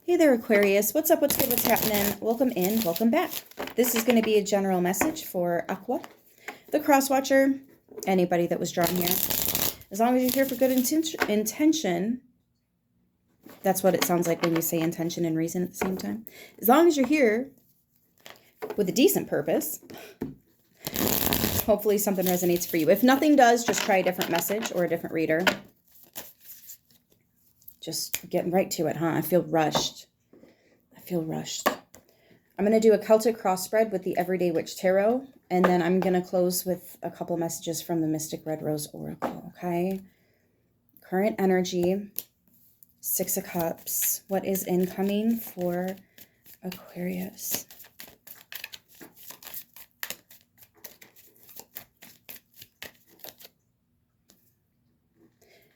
Hey there, Aquarius. What's up? What's good? What's happening? Welcome in. Welcome back. This is going to be a general message for Aqua, the Cross Watcher, anybody that was drawn here. As long as you're here for good intention, that's what it sounds like when you say intention and reason at the same time. As long as you're here with a decent purpose, hopefully something resonates for you. If nothing does, just try a different message or a different reader. Just getting right to it, huh? I feel rushed. I'm going to do a Celtic cross spread with the Everyday Witch Tarot, and then I'm going to close with a couple messages from the Mystic Red Rose Oracle, okay? Current energy, Six of Cups. What is incoming for Aquarius?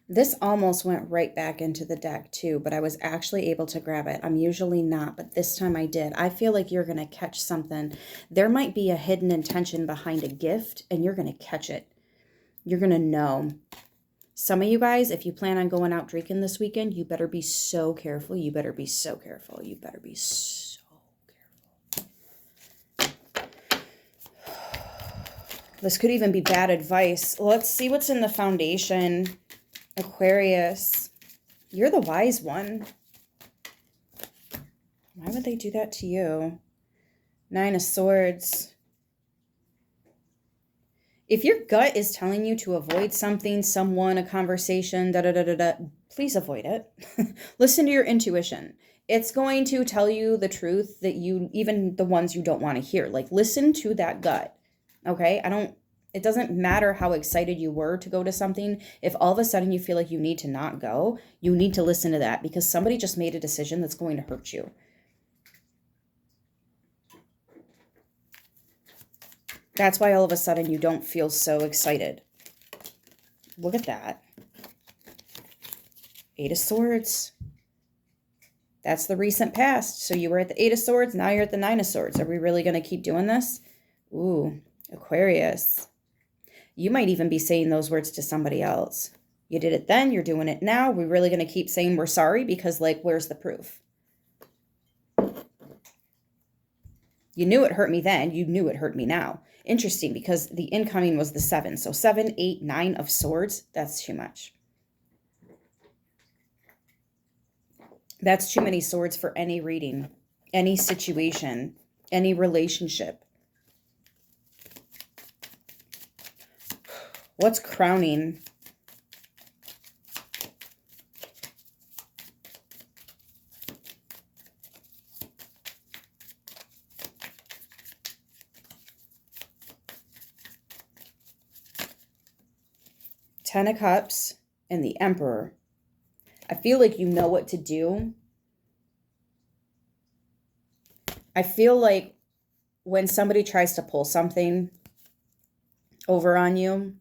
This almost went right back into the deck too, but I was actually able to grab it. I'm usually not, but this time I did. I feel like you're going to catch something. There might be a hidden intention behind a gift, and you're going to catch it. You're going to know. Some of you guys, if you plan on going out drinking this weekend, you better be so careful. You better be so careful. You better be so careful. This could even be bad advice. Let's see what's in the foundation. Aquarius, you're the wise one. Why would they do that to you? Nine of Swords. If your gut is telling you to avoid something, someone, a conversation, please avoid it. Listen to your intuition. It's going to tell you the truth that you, even the ones you don't want to hear. Like, listen to that gut. Okay? It doesn't matter how excited you were to go to something. If all of a sudden you feel like you need to not go, you need to listen to that, because somebody just made a decision that's going to hurt you. That's why all of a sudden you don't feel so excited. Look at that. Eight of Swords. That's the recent past. So you were at the Eight of Swords, now you're at the Nine of Swords. Are we really going to keep doing this? Ooh, Aquarius. You might even be saying those words to somebody else. You did it then, you're doing it now. We're really going to keep saying we're sorry because, like, where's the proof? You knew it hurt me then. You knew it hurt me now. Interesting, because the incoming was the 7. So 7, 8, 9 of Swords, that's too much. That's too many swords for any reading, any situation, any relationship. What's crowning? Ten of Cups and the Emperor. I feel like you know what to do. I feel like when somebody tries to pull something over on you,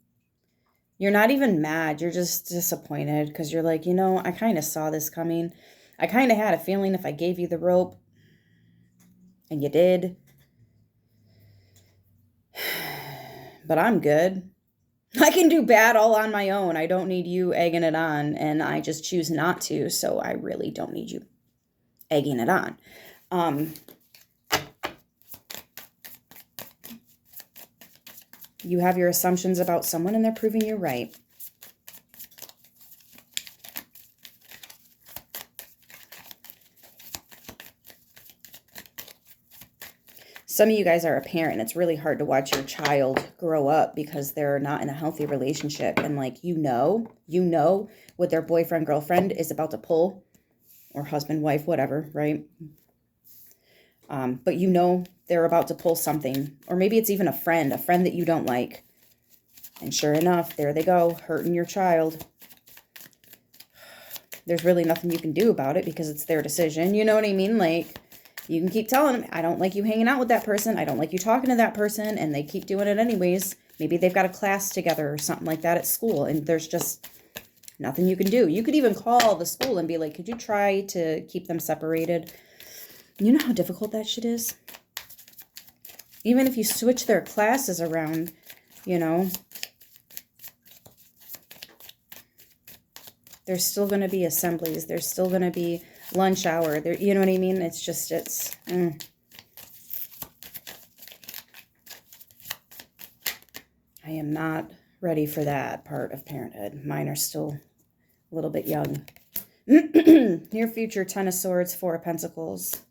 you're not even mad. You're just disappointed because you're like, you know, I kind of saw this coming. I kind of had a feeling if I gave you the rope, and you did. But I'm good. I can do bad all on my own. I don't need you egging it on, and I just choose not to, so I really don't need you egging it on. You have your assumptions about someone, and they're proving you're right. Some of you guys are a parent. It's really hard to watch your child grow up because they're not in a healthy relationship. And, like, you know what their boyfriend, girlfriend is about to pull, or husband, wife, whatever, right? But you know they're about to pull something. Or maybe it's even a friend that you don't like. And sure enough, there they go, hurting your child. There's really nothing you can do about it because it's their decision. You know what I mean? Like, you can keep telling them, I don't like you hanging out with that person. I don't like you talking to that person. And they keep doing it anyways. Maybe they've got a class together or something like that at school. And there's just nothing you can do. You could even call the school and be like, could you try to keep them separated? You know how difficult that shit is? Even if you switch their classes around, you know, there's still going to be assemblies. There's still going to be lunch hour. There, you know what I mean? It's just, I am not ready for that part of parenthood. Mine are still a little bit young. Near future, Ten of Swords, Four of Pentacles.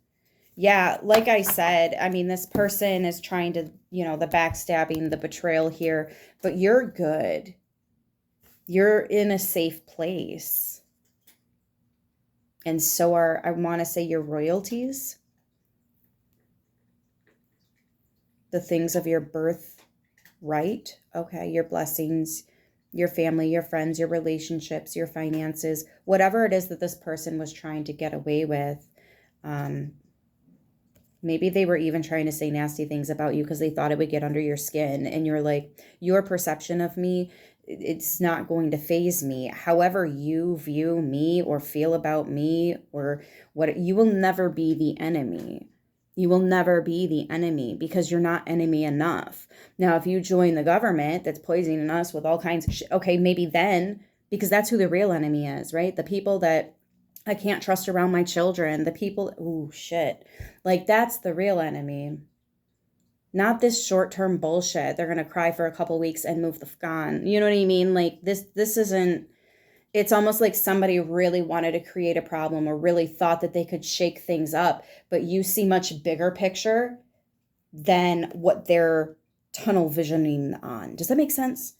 Yeah, like I said, I mean, this person is trying to, you know, the backstabbing, the betrayal here, but you're good. You're in a safe place. And so are, I want to say, your royalties. The things of your birth right. Okay, your blessings, your family, your friends, your relationships, your finances, whatever it is that this person was trying to get away with. Maybe they were even trying to say nasty things about you because they thought it would get under your skin. And you're like, your perception of me, it's not going to faze me. However you view me or feel about me or what, you will never be the enemy. You will never be the enemy because you're not enemy enough. Now, if you join the government that's poisoning us with all kinds of shit, okay, maybe then, because that's who the real enemy is, right? The people that I can't trust around my children, the people, ooh, shit. Like, that's the real enemy. Not this short-term bullshit. They're going to cry for a couple weeks and move the fuck on. You know what I mean? Like, this isn't, it's almost like somebody really wanted to create a problem or really thought that they could shake things up, but you see much bigger picture than what they're tunnel visioning on. Does that make sense?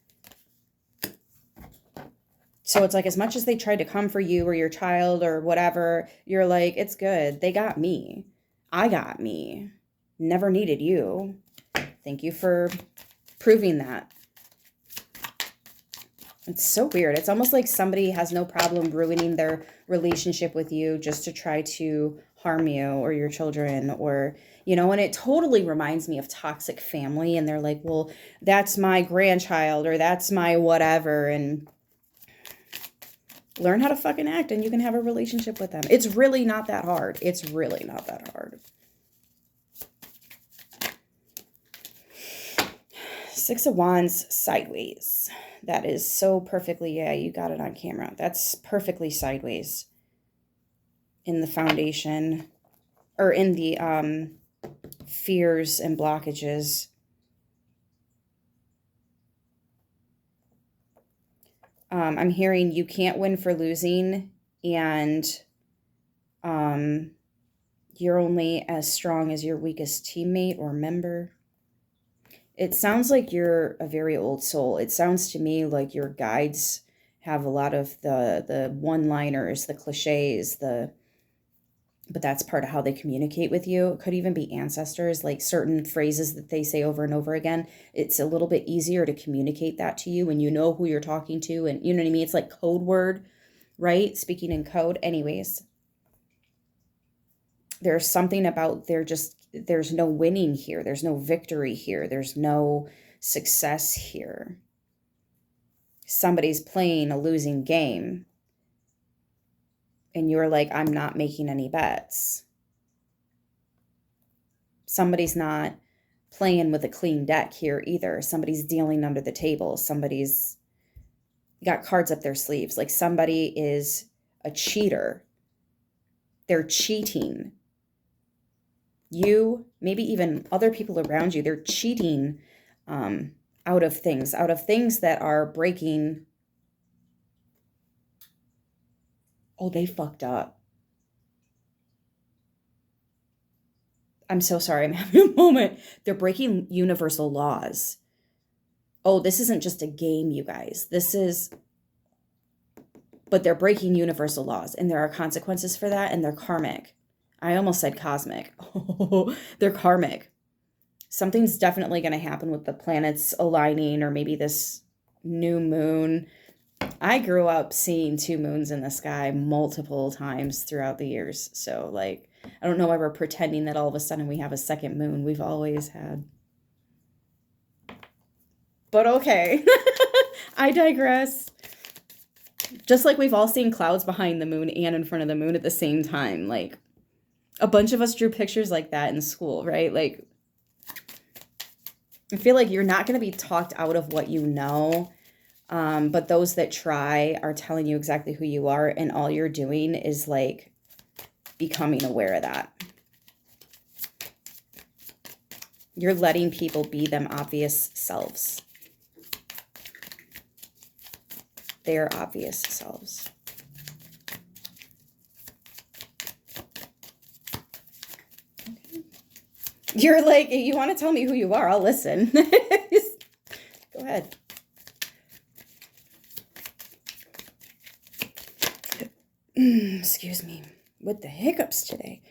So it's like, as much as they tried to come for you or your child or whatever, you're like, it's good. They got me. I got me. Never needed you. Thank you for proving that. It's so weird. It's almost like somebody has no problem ruining their relationship with you just to try to harm you or your children or, you know, and it totally reminds me of toxic family. And they're like, well, that's my grandchild or that's my whatever. And learn how to fucking act and you can have a relationship with them. It's really not that hard. It's really not that hard. Six of Wands sideways. That is so perfectly, yeah, you got it on camera. That's perfectly sideways in the foundation or in the fears and blockages. I'm hearing you can't win for losing, and you're only as strong as your weakest teammate or member. It sounds like you're a very old soul. It sounds to me like your guides have a lot of the one-liners, the cliches, but that's part of how they communicate with you. It could even be ancestors, like certain phrases that they say over and over again. It's a little bit easier to communicate that to you when you know who you're talking to, and you know what I mean? It's like code word, right? Speaking in code. Anyways, there's something about there's no winning here. There's no victory here. There's no success here. Somebody's playing a losing game. And you're like, I'm not making any bets. Somebody's not playing with a clean deck here either. Somebody's dealing under the table. Somebody's got cards up their sleeves. Like somebody is a cheater. They're cheating. You, maybe even other people around you, they're cheating out of things that are breaking. Oh, they fucked up. I'm so sorry. I'm having a moment. They're breaking universal laws. Oh, this isn't just a game, you guys. But they're breaking universal laws, and there are consequences for that, and they're karmic. I almost said cosmic. Oh, they're karmic. Something's definitely going to happen with the planets aligning, or maybe this new moon. I grew up seeing two moons in the sky multiple times throughout the years. So, like, I don't know why we're pretending that all of a sudden we have a second moon. We've always had. But okay. I digress. Just like we've all seen clouds behind the moon and in front of the moon at the same time. Like, a bunch of us drew pictures like that in school, right? Like, I feel like you're not going to be talked out of what you know. But those that try are telling you exactly who you are, and all you're doing is like becoming aware of that. You're letting people be them obvious selves. Their obvious selves. Okay. You're like, you want to tell me who you are, I'll listen. Just go ahead. Excuse me. With the hiccups today.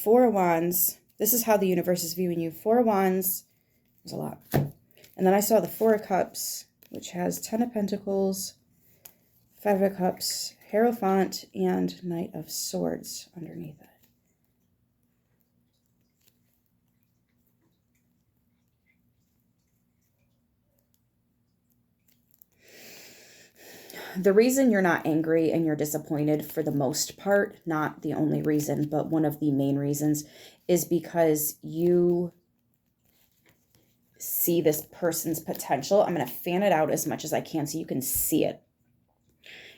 Four of Wands. This is how the universe is viewing you. Four of Wands. There's a lot. And then I saw the Four of Cups, which has 10 of Pentacles, 5 of Cups, Hierophant, and Knight of Swords underneath it. The reason you're not angry and you're disappointed, for the most part, not the only reason, but one of the main reasons, is because you see this person's potential. I'm going to fan it out as much as I can so you can see it.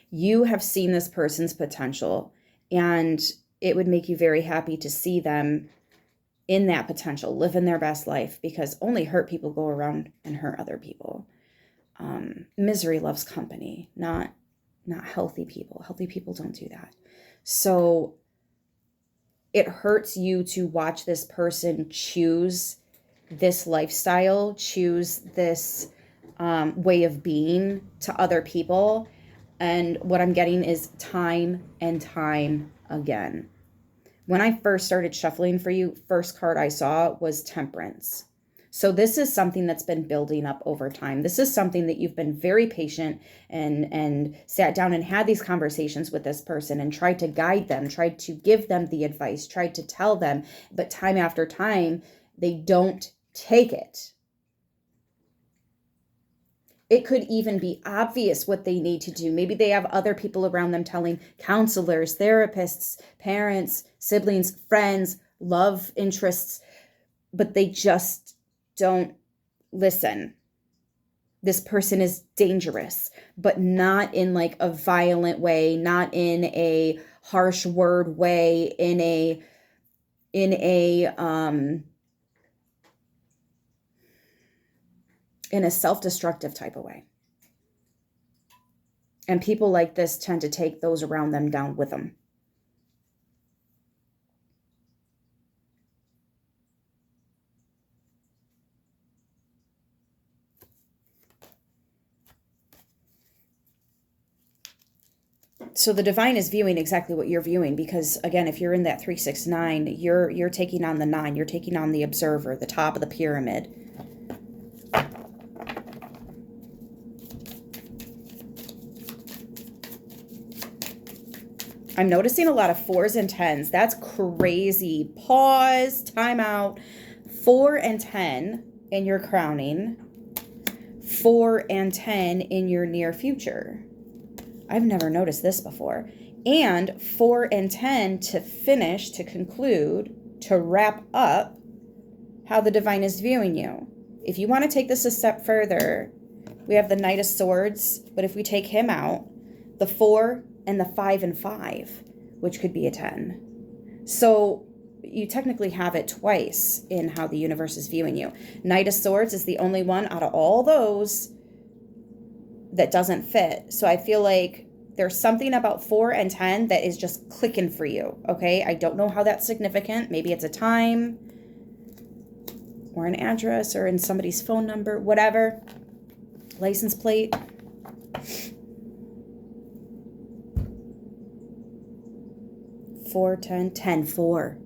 You have seen this person's potential, and it would make you very happy to see them in that potential, living their best life, because only hurt people go around and hurt other people. Misery loves company, not healthy people. Healthy people don't do that. So it hurts you to watch this person choose this lifestyle, choose this way of being to other people. And what I'm getting is time and time again. When I first started shuffling for you, first card I saw was Temperance. So this is something that's been building up over time. This is something that you've been very patient and sat down and had these conversations with this person and tried to guide them, tried to give them the advice, tried to tell them, but time after time, they don't take it. It could even be obvious what they need to do. Maybe they have other people around them telling, counselors, therapists, parents, siblings, friends, love interests, but they just don't listen. This person is dangerous, but not in like a violent way, not in a harsh word way, in a self-destructive type of way. And people like this tend to take those around them down with them. So the divine is viewing exactly what you're viewing, because again, if you're in that 369, you're taking on the 9, you're taking on the observer, the top of the pyramid. I'm noticing a lot of 4s and 10s. That's crazy. Pause, time out. 4 and 10 in your crowning. 4 and 10 in your near future. I've never noticed this before. And 4 and 10 to finish, to conclude, to wrap up how the divine is viewing you. If you want to take this a step further, we have the Knight of Swords, but if we take him out, the 4 and the 5 and 5, which could be a 10. So you technically have it twice in how the universe is viewing you. Knight of Swords is the only one out of all those that doesn't fit. So I feel like there's something about 4 and 10 that is just clicking for you, okay? I don't know how that's significant. Maybe it's a time or an address or in somebody's phone number, whatever. License plate. Four, 10, 10, 4.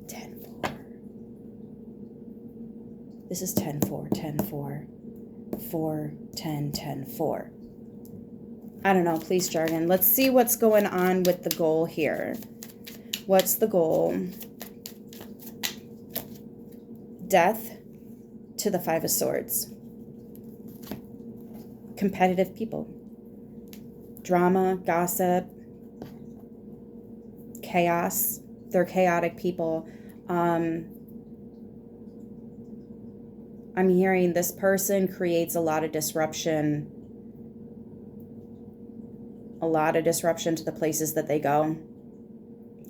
10, 4. This is 10, 4, 10, 4. 4, 10, 10, 4. I don't know, please, jargon. Let's see what's going on with the goal here. What's the goal? Death to the 5 of Swords. Competitive people. Drama, gossip, chaos. They're chaotic people. I'm hearing this person creates a lot of disruption. A lot of disruption to the places that they go.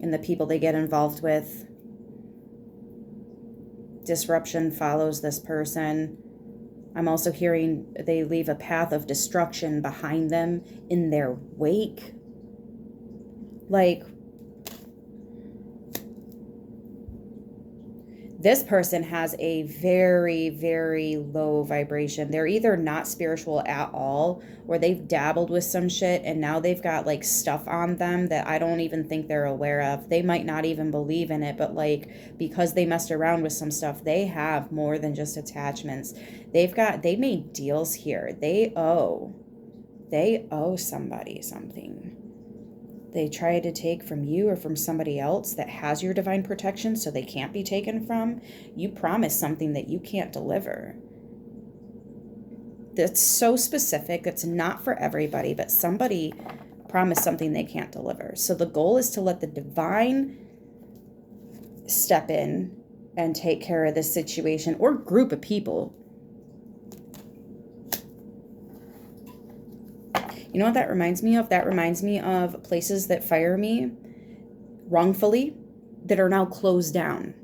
and the people they get involved with. Disruption follows this person. I'm also hearing they leave a path of destruction behind them in their wake. Like, this person has a very, very low vibration. They're either not spiritual at all, or they've dabbled with some shit and now they've got like stuff on them that I don't even think they're aware of. They might not even believe in it, but like, because they messed around with some stuff, they have more than just attachments. They made deals here. They owe somebody something. They try to take from you or from somebody else that has your divine protection so they can't be taken from. You promise something that you can't deliver. That's so specific. It's not for everybody, but somebody promised something they can't deliver. So the goal is to let the divine step in and take care of this situation or group of people. You know what that reminds me of? That reminds me of places that fire me wrongfully that are now closed down.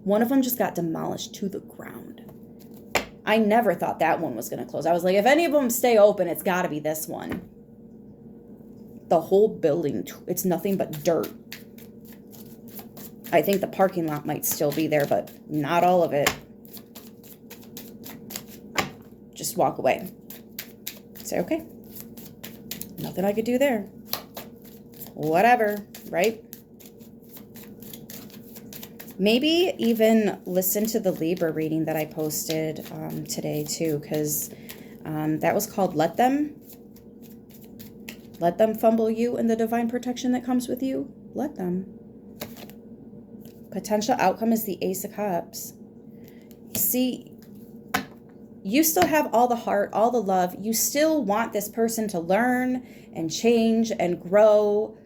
One of them just got demolished to the ground. I never thought that one was going to close. I was like, if any of them stay open, it's got to be this one. The whole building, it's nothing but dirt. I think the parking lot might still be there, but not all of it. Just walk away. Say, okay. Nothing I could do there. Whatever, right? Maybe even listen to the Libra reading that I posted today too, because that was called Let Them Fumble You in the Divine Protection that comes with you. Let them. Potential outcome is the Ace of Cups. See, you still have all the heart, all the love. You still want this person to learn and change and grow,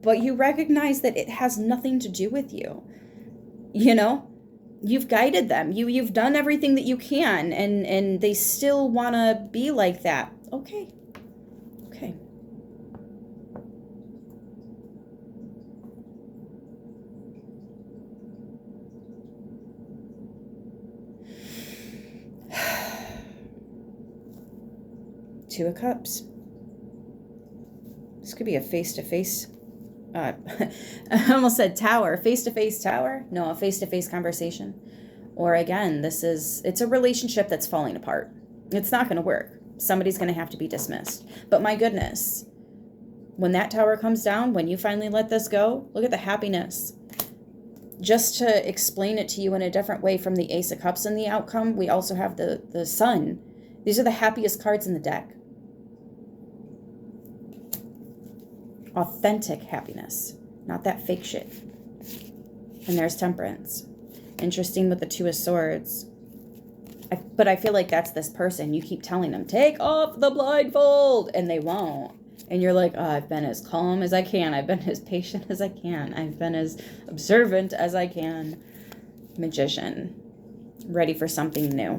but you recognize that it has nothing to do with you. You know, you've guided them. You've done everything that you can, and they still want to be like that. Okay. Okay. Two of Cups. This could be a face-to-face, I almost said tower, face-to-face tower. No, a face-to-face conversation. Or again, it's a relationship that's falling apart. It's not going to work. Somebody's going to have to be dismissed. But my goodness, when that tower comes down, when you finally let this go, look at the happiness. Just to explain it to you in a different way from the Ace of Cups and the outcome, we also have the Sun. These are the happiest cards in the deck. Authentic happiness, not that fake shit. And there's Temperance. Interesting with the Two of Swords. But I feel like that's this person. You keep telling them, take off the blindfold, and they won't. And you're like, oh, I've been as calm as I can. I've been as patient as I can. I've been as observant as I can. Magician. Ready for something new.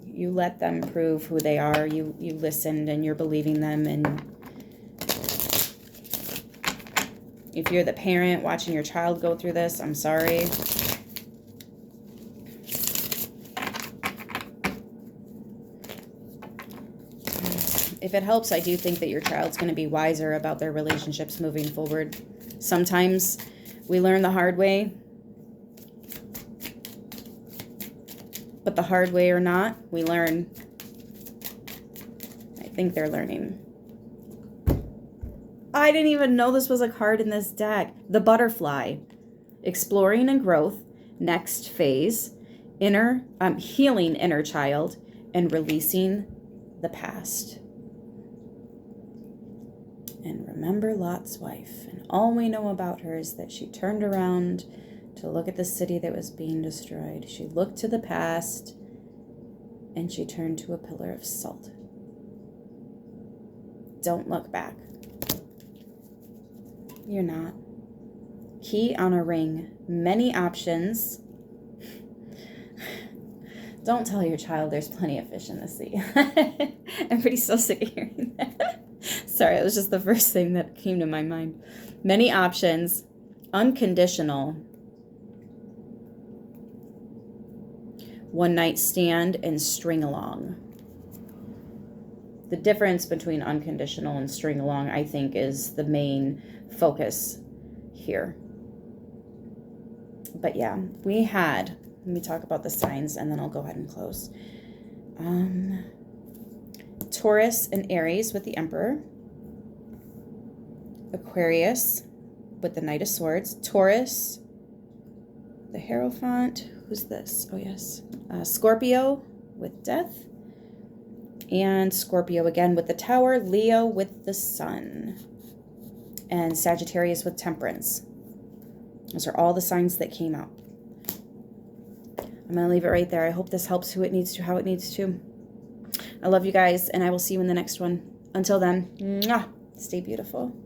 You let them prove who they are. You listened and you're believing them. And if you're the parent watching your child go through this, I'm sorry. If it helps, I do think that your child's going to be wiser about their relationships moving forward. Sometimes we learn the hard way. But the hard way or not, we learn. I think they're learning. I didn't even know this was a card in this deck. The Butterfly. Exploring and growth. Next phase. Healing inner child. And releasing the past. And remember Lot's wife. And all we know about her is that she turned around to look at the city that was being destroyed. She looked to the past. And she turned to a pillar of salt. Don't look back. You're not. Key on a ring. Many options. Don't tell your child there's plenty of fish in the sea. I'm pretty so sick of hearing that. Sorry, it was just the first thing that came to my mind. Many options, unconditional, one night stand, and string along. The difference between unconditional and string along, I think, is the main focus here. But yeah, we had, let me talk about the signs and then I'll go ahead and close. Taurus and Aries with the Emperor. Aquarius with the Knight of Swords. Taurus, the Hierophant. Who's this? Oh, yes. Scorpio with Death. And Scorpio again with the Tower. Leo with the Sun. And Sagittarius with Temperance. Those are all the signs that came out. I'm going to leave it right there. I hope this helps who it needs to, how it needs to. I love you guys, and I will see you in the next one. Until then, mwah, stay beautiful.